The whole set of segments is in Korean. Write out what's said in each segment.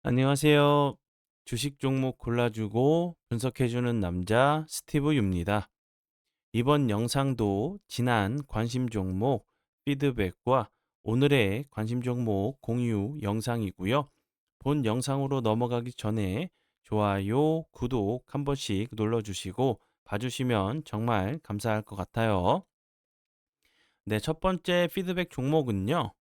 안녕하세요. 주식 종목 골라주고 분석해주는 남자 스티브 유입니다. 이번 영상도 지난 관심 종목 피드백과 오늘의 관심 종목 공유 영상이고요. 본 영상으로 넘어가기 전에 좋아요, 구독 한 번씩 눌러주시고 봐주시면 정말 감사할 것 같아요. 네, 첫 번째 피드백 종목은요.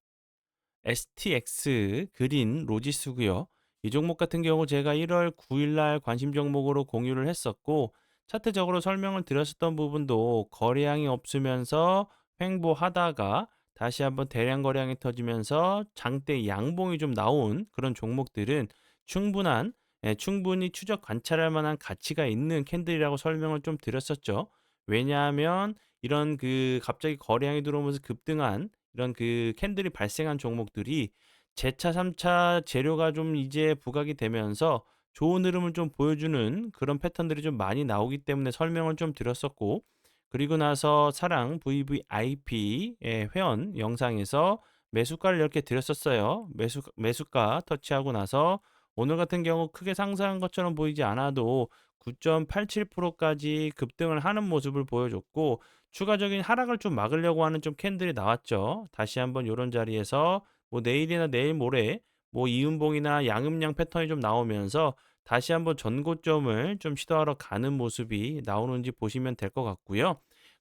STX 그린 로지스고요. 이 종목 같은 경우 제가 1월 9일 날 관심 종목으로 공유를 했었고 차트적으로 설명을 드렸었던 부분도 거래량이 없으면서 횡보하다가 다시 한번 대량 거래량이 터지면서 장대 양봉이 좀 나온 그런 종목들은 충분히 추적 관찰할 만한 가치가 있는 캔들이라고 설명을 좀 드렸었죠. 왜냐하면 이런 갑자기 거래량이 들어오면서 급등한 이런 캔들이 발생한 종목들이 재차 3차 재료가 좀 이제 부각이 되면서 좋은 흐름을 좀 보여주는 그런 패턴들이 좀 많이 나오기 때문에 설명을 좀 드렸었고, 그리고 나서 사랑 VVIP의 회원 영상에서 매수가를 이렇게 드렸었어요. 매수가 터치하고 나서 오늘 같은 경우 크게 상승한 것처럼 보이지 않아도 9.87%까지 급등을 하는 모습을 보여줬고, 추가적인 하락을 좀 막으려고 하는 좀 캔들이 나왔죠. 다시 한번 요런 자리에서 뭐 내일이나 내일 모레 뭐 이음봉이나 양음양 패턴이 좀 나오면서 다시 한번 전고점을 좀 시도하러 가는 모습이 나오는지 보시면 될 것 같고요.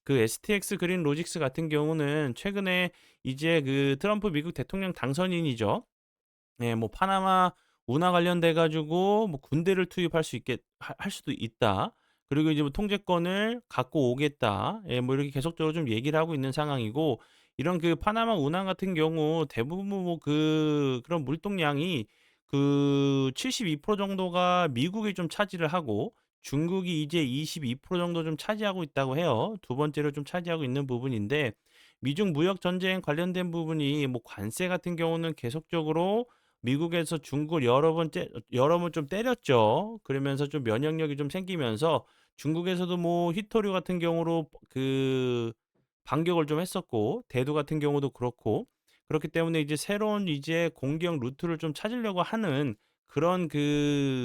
STX 그린 로직스 같은 경우는 최근에 이제 트럼프 미국 대통령 당선인이죠. 네, 뭐 파나마 운하 관련돼 가지고 뭐 군대를 투입할 수 있겠 할 수도 있다. 그리고 이제 뭐 통제권을 갖고 오겠다. 예, 뭐 이렇게 계속적으로 좀 얘기를 하고 있는 상황이고, 이런 파나마 운하 같은 경우 대부분 뭐 그런 물동량이 72% 정도가 미국이 좀 차지를 하고 중국이 이제 22% 정도 좀 차지하고 있다고 해요. 두 번째로 좀 차지하고 있는 부분인데, 미중 무역 전쟁 관련된 부분이 뭐 관세 같은 경우는 계속적으로 미국에서 중국을 여러 번 좀 때렸죠. 그러면서 좀 면역력이 좀 생기면서 중국에서도 뭐 희토류 같은 경우로 반격을 좀 했었고, 대두 같은 경우도 그렇고, 그렇기 때문에 이제 새로운 이제 공격 루트를 좀 찾으려고 하는 그런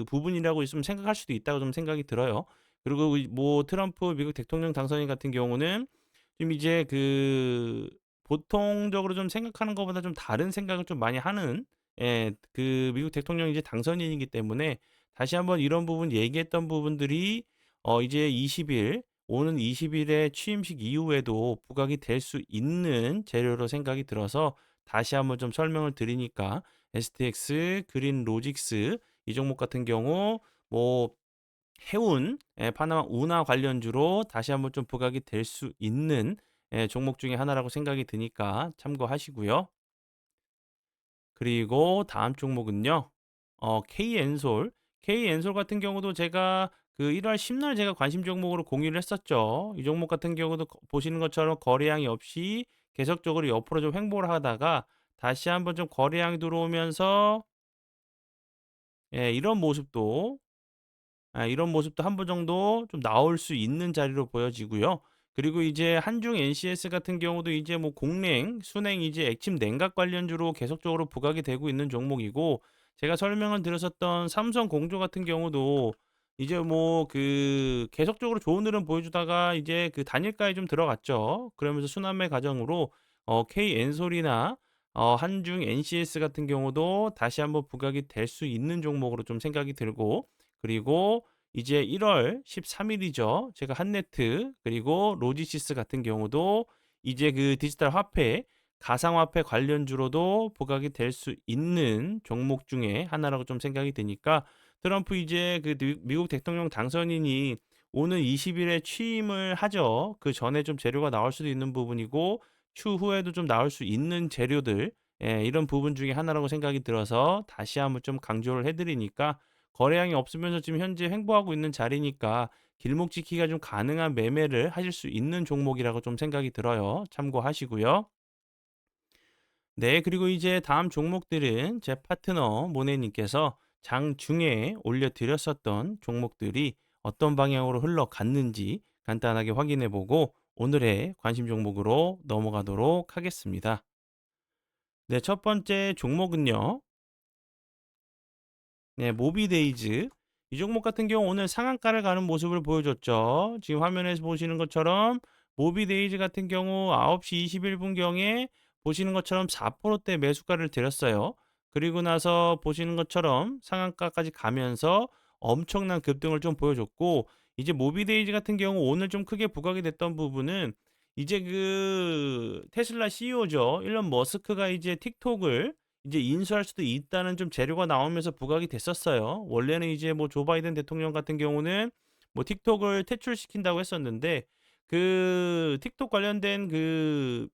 부분이라고 있으면 생각할 수도 있다고 좀 생각이 들어요. 그리고 뭐 트럼프 미국 대통령 당선인 같은 경우는 좀 이제 보통적으로 좀 생각하는 것보다 좀 다른 생각을 좀 많이 하는, 예, 미국 대통령이 이제 당선인이기 때문에 다시 한번 이런 부분 얘기했던 부분들이 이제 20일, 오는 20일에 취임식 이후에도 부각이 될 수 있는 재료로 생각이 들어서 다시 한번 좀 설명을 드리니까, STX, 그린 로직스 이 종목 같은 경우 뭐 해운, 파나마 운하 관련주로 다시 한번 좀 부각이 될 수 있는 종목 중에 하나라고 생각이 드니까 참고하시고요. 그리고 다음 종목은요. K엔솔. K엔솔 같은 경우도 제가 1월 10날 제가 관심 종목으로 공유를 했었죠. 이 종목 같은 경우도 보시는 것처럼 거래량이 없이 계속적으로 옆으로 좀 횡보를 하다가 다시 한번 좀 거래량이 들어오면서, 예, 이런 모습도 한 번 정도 좀 나올 수 있는 자리로 보여지고요. 그리고 이제 한중 NCS 같은 경우도 이제 뭐 공냉, 순행 이제 액침 냉각 관련주로 계속적으로 부각이 되고 있는 종목이고, 제가 설명을 드렸었던 삼성 공조 같은 경우도 이제 뭐 계속적으로 좋은 흐름 보여주다가 이제 단일가에 좀 들어갔죠. 그러면서 순환매 과정으로 KN솔이나 한중 NCS 같은 경우도 다시 한번 부각이 될 수 있는 종목으로 좀 생각이 들고, 그리고 이제 1월 13일이죠. 제가 한네트 그리고 로지시스 같은 경우도 이제 디지털 화폐, 가상화폐 관련주로도 부각이 될 수 있는 종목 중에 하나라고 좀 생각이 되니까, 트럼프 이제 미국 대통령 당선인이 오는 20일에 취임을 하죠. 그 전에 좀 재료가 나올 수도 있는 부분이고 추후에도 좀 나올 수 있는 재료들, 예, 이런 부분 중에 하나라고 생각이 들어서 다시 한번 좀 강조를 해드리니까, 거래량이 없으면서 지금 현재 횡보하고 있는 자리니까 길목 지키기가 좀 가능한 매매를 하실 수 있는 종목이라고 좀 생각이 들어요. 참고하시고요. 네, 그리고 이제 다음 종목들은 제 파트너 모네님께서 장중에 올려드렸었던 종목들이 어떤 방향으로 흘러갔는지 간단하게 확인해 보고 오늘의 관심 종목으로 넘어가도록 하겠습니다. 네, 첫 번째 종목은요. 네, 모비데이즈. 이 종목 같은 경우 오늘 상한가를 가는 모습을 보여줬죠. 지금 화면에서 보시는 것처럼 모비데이즈 같은 경우 9시 21분경에 보시는 것처럼 4%대 매수가를 들였어요. 그리고 나서 보시는 것처럼 상한가까지 가면서 엄청난 급등을 좀 보여줬고, 이제 모비데이즈 같은 경우 오늘 좀 크게 부각이 됐던 부분은 이제 그 테슬라 CEO죠. 일론 머스크가 이제 틱톡을 이제 인수할 수도 있다는 좀 재료가 나오면서 부각이 됐었어요. 원래는 이제 뭐 조 바이든 대통령 같은 경우는 뭐 틱톡을 퇴출시킨다고 했었는데, 그 틱톡 관련된 그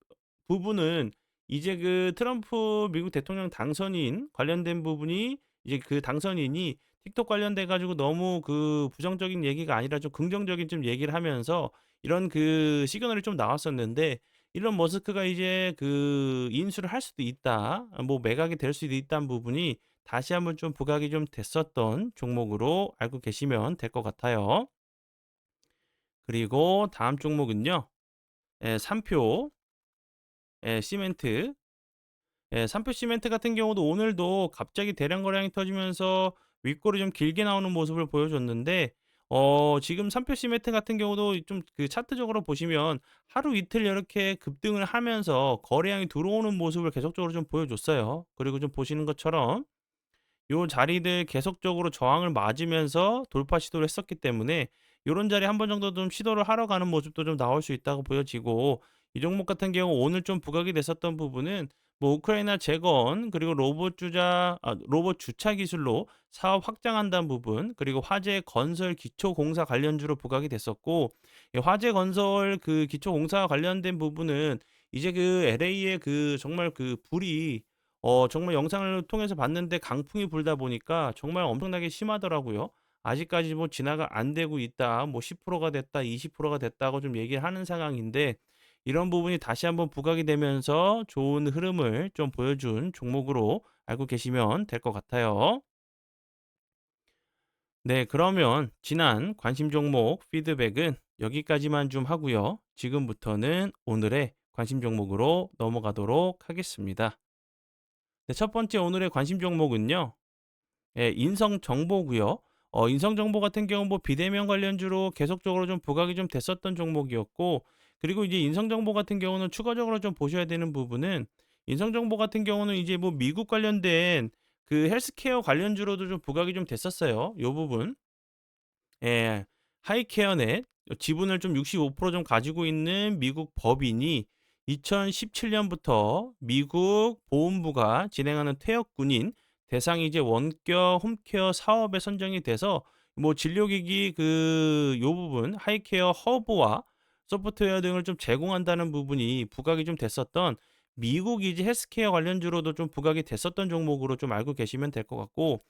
부분은 이제 그 트럼프 미국 대통령 당선인 관련된 부분이 이제 그 당선인이 틱톡 관련돼 가지고 너무 그 부정적인 얘기가 아니라 좀 긍정적인 좀 얘기를 하면서 이런 그 시그널이 좀 나왔었는데, 일론 머스크가 이제 그 "인수를 할 수도 있다. 뭐 매각이 될 수도 있다."는 부분이 다시 한번 좀 부각이 좀 됐었던 종목으로 알고 계시면 될 것 같아요. 그리고 다음 종목은요. 삼표 시멘트. 삼표 시멘트 같은 경우도 오늘도 갑자기 대량 거래량이 터지면서 윗골이 좀 길게 나오는 모습을 보여줬는데, 지금 삼표 시멘트 같은 경우도 좀 그 차트적으로 보시면 하루 이틀 이렇게 급등을 하면서 거래량이 들어오는 모습을 계속적으로 좀 보여줬어요. 그리고 좀 보시는 것처럼 요 자리들 계속적으로 저항을 맞으면서 돌파 시도를 했었기 때문에 요런 자리에 한 번 정도 좀 시도를 하러 가는 모습도 좀 나올 수 있다고 보여지고, 이 종목 같은 경우 오늘 좀 부각이 됐었던 부분은 뭐 우크라이나 재건, 그리고 로봇 주차 기술로 사업 확장한다는 부분, 그리고 화재 건설 기초 공사 관련주로 부각이 됐었고, 이 화재 건설 그 기초 공사 관련된 부분은 이제 그 LA의 그 정말 그 불이 정말 영상을 통해서 봤는데 강풍이 불다 보니까 정말 엄청나게 심하더라고요. 아직까지 뭐 진화가 안 되고 있다. 뭐 10%가 됐다, 20%가 됐다고 좀 얘기를 하는 상황인데, 이런 부분이 다시 한번 부각이 되면서 좋은 흐름을 좀 보여준 종목으로 알고 계시면 될 것 같아요. 네, 그러면 지난 관심 종목 피드백은 여기까지만 좀 하고요. 지금부터는 오늘의 관심 종목으로 넘어가도록 하겠습니다. 네, 첫 번째 오늘의 관심 종목은요. 인성 정보고요. 인성 정보 같은 경우 뭐 비대면 관련주로 계속적으로 좀 부각이 좀 됐었던 종목이었고, 그리고 이제 인성 정보 같은 경우는 추가적으로 좀 보셔야 되는 부분은, 인성 정보 같은 경우는 이제 뭐 미국 관련된 그 헬스케어 관련주로도 좀 부각이 좀 됐었어요. 요 부분. 하이케어넷 지분을 좀 65%좀 가지고 있는 미국 법인이 2017년부터 미국 보훈부가 진행하는 퇴역군인 대상 이제 원격 홈케어 사업에 선정이 돼서 뭐 진료기기 그 요 부분 하이케어 허브와 소프트웨어 등을 좀 제공한다는 부분이 부각이 좀 됐었던, 미국 이제 헬스케어 관련주로도 좀 부각이 됐었던 종목으로 좀 알고 계시면 될 것 같고,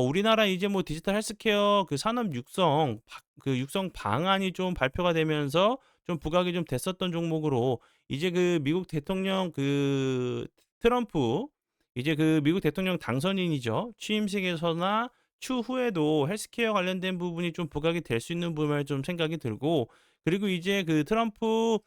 우리나라 이제 뭐 디지털 헬스케어 그 산업 육성 방안이 좀 발표가 되면서 좀 부각이 좀 됐었던 종목으로, 이제 그 미국 대통령 그 트럼프 이제 그 미국 대통령 당선인이죠. 취임식에서나 추후에도 헬스케어 관련된 부분이 좀 부각이 될 수 있는 부분을 좀 생각이 들고, 그리고 이제 그 트럼프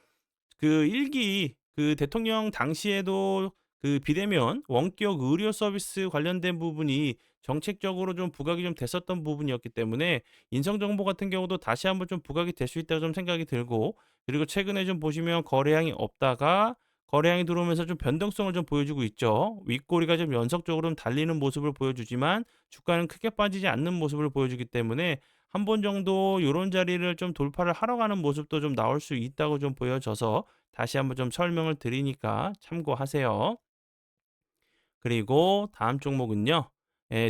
그 1기 그 대통령 당시에도 그 비대면 원격 의료 서비스 관련된 부분이 정책적으로 좀 부각이 좀 됐었던 부분이었기 때문에 인성 정보 같은 경우도 다시 한번 좀 부각이 될 수 있다고 좀 생각이 들고, 그리고 최근에 좀 보시면 거래량이 없다가 거래량이 들어오면서 좀 변동성을 좀 보여주고 있죠. 윗꼬리가 좀 연속적으로 좀 달리는 모습을 보여주지만 주가는 크게 빠지지 않는 모습을 보여주기 때문에 한 번 정도 요런 자리를 좀 돌파를 하러 가는 모습도 좀 나올 수 있다고 좀 보여져서 다시 한번 좀 설명을 드리니까 참고하세요. 그리고 다음 종목은요.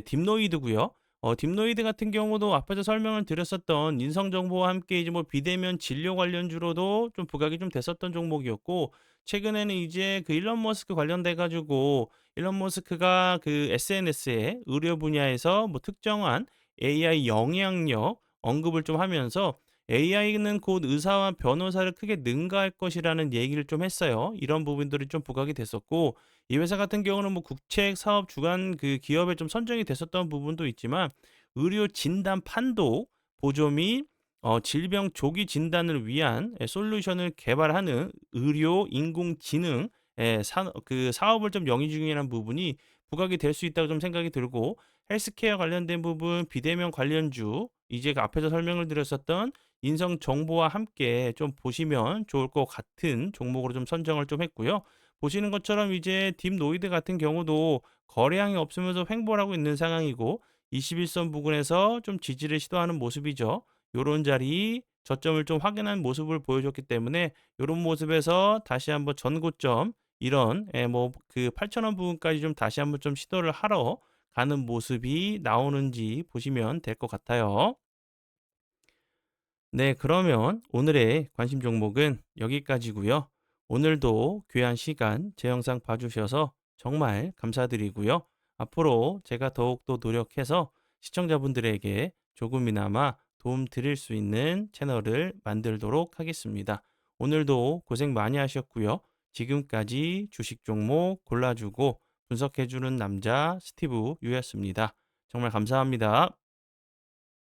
딥노이드고요. 딥노이드 같은 경우도 앞에서 설명을 드렸었던 인성 정보와 함께 이제 뭐 비대면 진료 관련주로도 좀 부각이 좀 됐었던 종목이었고, 최근에는 이제 그 일론 머스크 관련돼 가지고 일론 머스크가 그 SNS에 의료 분야에서 뭐 특정한 AI 영향력 언급을 좀 하면서 AI는 곧 의사와 변호사를 크게 능가할 것이라는 얘기를 좀 했어요. 이런 부분들이 좀 부각이 됐었고, 이 회사 같은 경우는 뭐 국책 사업 주간 그 기업에 좀 선정이 됐었던 부분도 있지만, 의료 진단 판독 보조 및 질병 조기 진단을 위한 솔루션을 개발하는 의료 인공지능 그 사업을 좀 영위 중이라는 부분이 부각이 될 수 있다고 좀 생각이 들고, 헬스케어 관련된 부분, 비대면 관련주, 이제 그 앞에서 설명을 드렸었던 인성 정보와 함께 좀 보시면 좋을 것 같은 종목으로 좀 선정을 좀 했고요. 보시는 것처럼 이제 딥노이드 같은 경우도 거래량이 없으면서 횡보하고 있는 상황이고 21선 부근에서 좀 지지를 시도하는 모습이죠. 요런 자리 저점을 좀 확인한 모습을 보여줬기 때문에 요런 모습에서 다시 한번 전고점 이런 뭐 그 8,000원 부분까지 좀 다시 한번 좀 시도를 하러 가는 모습이 나오는지 보시면 될 것 같아요. 네, 그러면 오늘의 관심 종목은 여기까지고요. 오늘도 귀한 시간 제 영상 봐주셔서 정말 감사드리고요. 앞으로 제가 더욱더 노력해서 시청자분들에게 조금이나마 도움 드릴 수 있는 채널을 만들도록 하겠습니다. 오늘도 고생 많이 하셨고요. 지금까지 주식 종목 골라주고 분석해주는 남자 스티브 유였습니다. 정말 감사합니다.